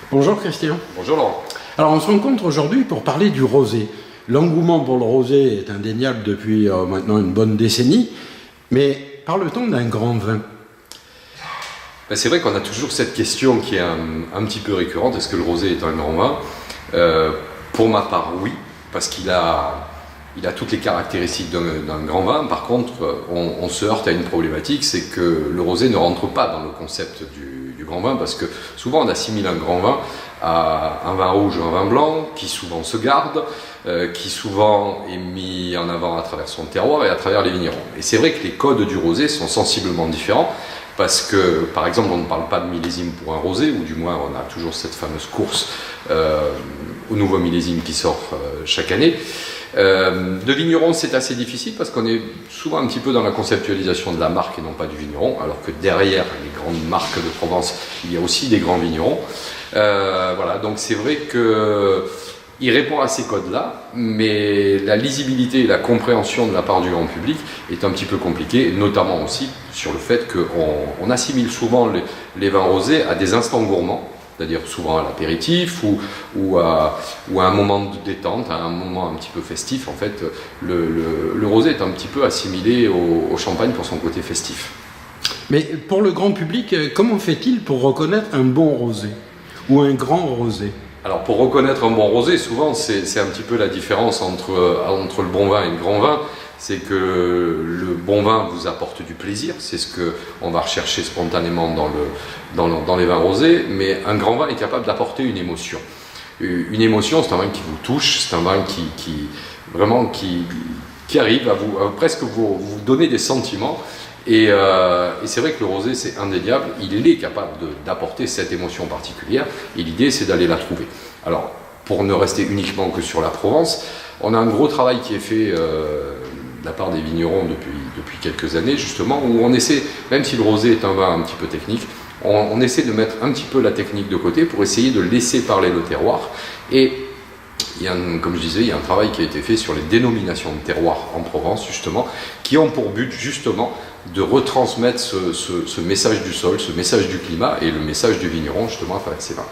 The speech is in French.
Bonjour Christian. Bonjour Laurent. Alors on se rencontre aujourd'hui pour parler du rosé. L'engouement pour le rosé est indéniable depuis maintenant une bonne décennie, mais parle-t-on d'un grand vin? C'est vrai qu'on a toujours cette question qui est un petit peu récurrente, est-ce que le rosé est un grand vin? Pour ma part, oui, parce qu'il a toutes les caractéristiques d'un grand vin. Par contre, on se heurte à une problématique, c'est que le rosé ne rentre pas dans le concept du grand vin, parce que souvent on assimile un grand vin à un vin rouge ou un vin blanc, qui souvent se garde, qui souvent est mis en avant à travers son terroir et à travers les vignerons. Et c'est vrai que les codes du rosé sont sensiblement différents, parce que, par exemple, on ne parle pas de millésime pour un rosé, ou du moins on a toujours cette fameuse course au nouveau millésime qui sort chaque année. De vigneron, c'est assez difficile parce qu'on est souvent un petit peu dans la conceptualisation de la marque et non pas du vigneron, alors que derrière les grandes marques de Provence, il y a aussi des grands vignerons. Voilà, donc c'est vrai qu'il répond à ces codes-là, mais la lisibilité et la compréhension de la part du grand public est un petit peu compliquée, notamment aussi sur le fait qu'on assimile souvent les vins rosés à des instants gourmands, c'est-à-dire souvent à l'apéritif ou à un moment de détente, à un moment un petit peu festif. En fait, le rosé est un petit peu assimilé au champagne pour son côté festif. Mais pour le grand public, comment fait-il pour reconnaître un bon rosé ou un grand rosé? Alors pour reconnaître un bon rosé, souvent c'est un petit peu la différence entre le bon vin et le grand vin. C'est que le bon vin vous apporte du plaisir, c'est ce qu'on va rechercher spontanément dans les vins rosés, mais un grand vin est capable d'apporter une émotion. Une émotion, c'est un vin qui vous touche, c'est un vin qui arrive à presque vous donner des sentiments. Et c'est vrai que le rosé, c'est indéniable, il est capable d'apporter cette émotion particulière, et l'idée c'est d'aller la trouver. Alors, pour ne rester uniquement que sur la Provence, on a un gros travail qui est fait de la part des vignerons depuis quelques années, justement, où on essaie, même si le rosé est un vin un petit peu technique, on essaie de mettre un petit peu la technique de côté pour essayer de laisser parler le terroir. Et comme je disais, il y a un travail qui a été fait sur les dénominations de terroir en Provence, justement, qui ont pour but, justement, de retransmettre ce message du sol, ce message du climat et le message du vigneron, justement, à travers ces vins.